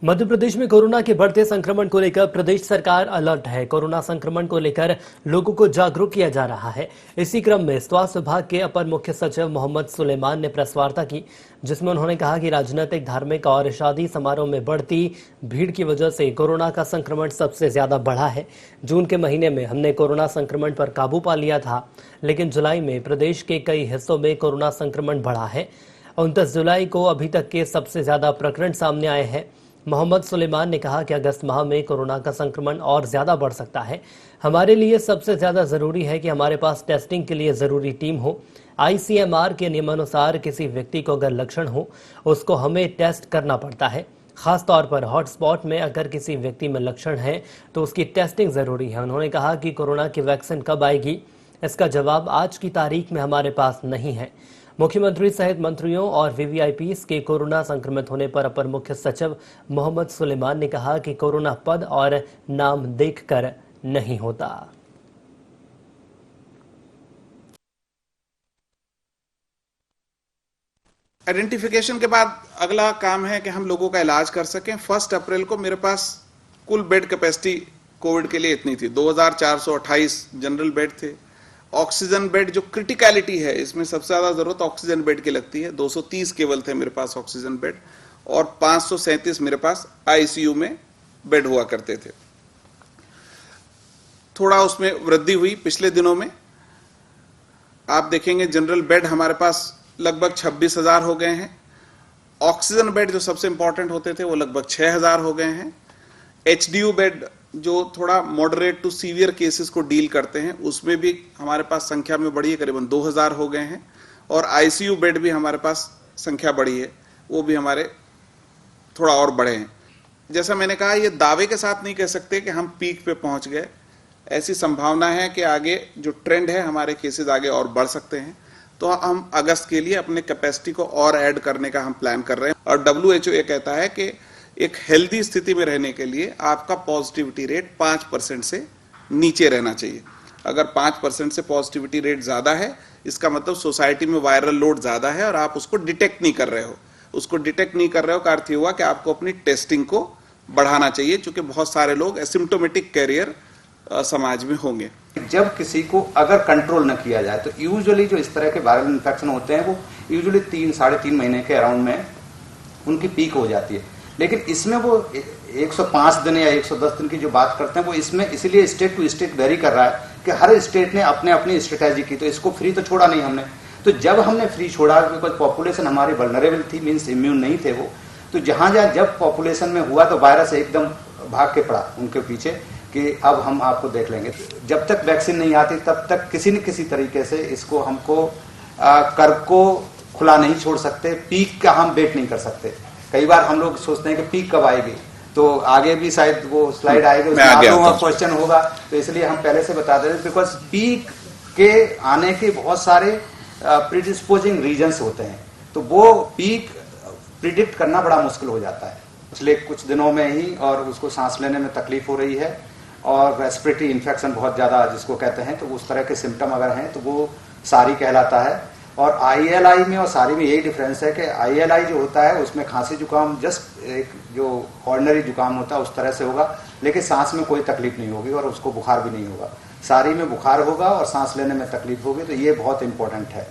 मध्य प्रदेश में कोरोना के बढ़ते संक्रमण को लेकर प्रदेश सरकार अलर्ट है। कोरोना संक्रमण को लेकर लोगों को जागरूक किया जा रहा है। इसी क्रम में स्वास्थ्य विभाग के अपर मुख्य सचिव मोहम्मद सुलेमान ने प्रेस वार्ता की, जिसमें उन्होंने कहा कि राजनीतिक, धार्मिक और शादी समारोह में बढ़ती भीड़ की वजह से कोरोना का संक्रमण सबसे ज्यादा बढ़ा है। जून के महीने में हमने कोरोना संक्रमण पर काबू पा लिया था, लेकिन जुलाई में प्रदेश के कई हिस्सों में कोरोना संक्रमण बढ़ा है। 29 जुलाई को अभी तक के सबसे ज्यादा प्रकरण सामने आए हैं। मोहम्मद सुलेमान ने कहा कि अगस्त माह में कोरोना का संक्रमण और ज्यादा बढ़ सकता है। हमारे लिए सबसे ज्यादा जरूरी है कि हमारे पास टेस्टिंग के लिए जरूरी टीम हो। आईसीएमआर के नियमानुसार किसी व्यक्ति को अगर लक्षण हो, उसको हमें टेस्ट करना पड़ता है। खासतौर पर हॉटस्पॉट में अगर किसी व्यक्ति में लक्षण है तो उसकी टेस्टिंग जरूरी है। उन्होंने कहा कि कोरोना की वैक्सीन कब आएगी, इसका जवाब आज की तारीख में हमारे पास नहीं है। मुख्यमंत्री सहित मंत्रियों और वीवीआईपीज के कोरोना संक्रमित होने पर अपर मुख्य सचिव मोहम्मद सुलेमान ने कहा कि कोरोना पद और नाम देखकर नहीं होता। आइडेंटिफिकेशन के बाद अगला काम है कि हम लोगों का इलाज कर सकें। 1 अप्रैल को मेरे पास कुल बेड कैपेसिटी कोविड के लिए इतनी थी, 2428 जनरल बेड थे। ऑक्सीजन बेड जो क्रिटिकलिटी है, इसमें सबसे ज्यादा जरूरत ऑक्सीजन बेड की लगती है, 230 केवल थे मेरे पास ऑक्सीजन बेड, और 537 मेरे पास आईसीयू में बेड हुआ करते थे। थोड़ा उसमें वृद्धि हुई पिछले दिनों में। आप देखेंगे जनरल बेड हमारे पास लगभग 26,000 हो गए हैं। ऑक्सीजन बेड जो सबसे इंपॉर्टेंट होते थे वो लगभग 6,000 हो गए हैं। एचडीयू बेड जो थोड़ा मॉडरेट टू सीवियर केसेस को डील करते हैं, उसमें भी हमारे पास संख्या में बढ़ी है, करीबन 2,000 हो गए हैं। और आईसीयू बेड भी हमारे पास संख्या बढ़ी है, वो भी हमारे थोड़ा और बढ़े हैं। जैसा मैंने कहा, ये दावे के साथ नहीं कह सकते कि हम पीक पे पहुंच गए। ऐसी संभावना है कि आगे जो ट्रेंड है, हमारे केसेस आगे और बढ़ सकते हैं। तो हम अगस्त के लिए अपने कैपेसिटी को और ऐड करने का हम प्लान कर रहे हैं। और WHO ये कहता है कि एक हेल्दी स्थिति में रहने के लिए आपका पॉजिटिविटी रेट 5% से नीचे रहना चाहिए। अगर 5% से पॉजिटिविटी रेट ज्यादा है, इसका मतलब सोसाइटी में वायरल लोड ज्यादा है और आप उसको डिटेक्ट नहीं कर रहे हो। उसको डिटेक्ट नहीं कर रहे हो का अर्थ ये हुआ कि आपको अपनी टेस्टिंग को बढ़ाना चाहिए, क्योंकि बहुत सारे लोग एसिम्प्टोमेटिक कैरियर समाज में होंगे। जब किसी को अगर कंट्रोल न किया जाए तो यूजुअली जो इस तरह के वायरल इन्फेक्शन होते हैं वो यूजुअली 3-3.5 महीने के अराउंड में उनकी पीक हो जाती है। लेकिन इसमें वो 105 दिन या 110 दिन की जो बात करते हैं, वो इसमें इसीलिए स्टेट टू स्टेट वेरी कर रहा है कि हर स्टेट ने अपने अपनी स्ट्रेटेजी की। तो इसको फ्री तो छोड़ा नहीं हमने। तो जब हमने फ्री छोड़ा, बिकॉज पॉपुलेशन हमारी वल्नरेबल थी, मीन्स इम्यून नहीं थे वो, तो जहां जब पॉपुलेशन में हुआ तो वायरस एकदम भाग के पड़ा उनके पीछे कि अब हम आपको देख लेंगे। जब तक वैक्सीन नहीं आती तब तक किसी न किसी तरीके से इसको हमको कर को खुला नहीं छोड़ सकते। पीक का हम वेट नहीं कर सकते। कई बार हम लोग सोचते हैं कि पीक कब आएगी, तो आगे भी शायद वो स्लाइड आएगी, उसमें आगे क्वेश्चन होगा, तो इसलिए हम पहले से बता दे रहे हैं। बिकॉज पीक के आने के बहुत सारे प्रीडिस्पोजिंग रीजन्स होते हैं, तो वो पीक प्रिडिक्ट करना बड़ा मुश्किल हो जाता है। पिछले कुछ दिनों में ही और उसको सांस लेने में तकलीफ हो रही है, और रेस्पिरेटरी इन्फेक्शन बहुत ज्यादा जिसको कहते हैं, तो उस तरह के सिम्टम अगर हैं तो वो सारी कहलाता है। और ILI में और सारी में यही डिफरेंस है कि ILI जो होता है उसमें खांसी जुकाम जस्ट एक जो ऑर्डिनरी जुकाम होता है उस तरह से होगा, लेकिन सांस में कोई तकलीफ नहीं होगी और उसको बुखार भी नहीं होगा। सारी में बुखार होगा और सांस लेने में तकलीफ होगी, तो ये बहुत इंपॉर्टेंट है।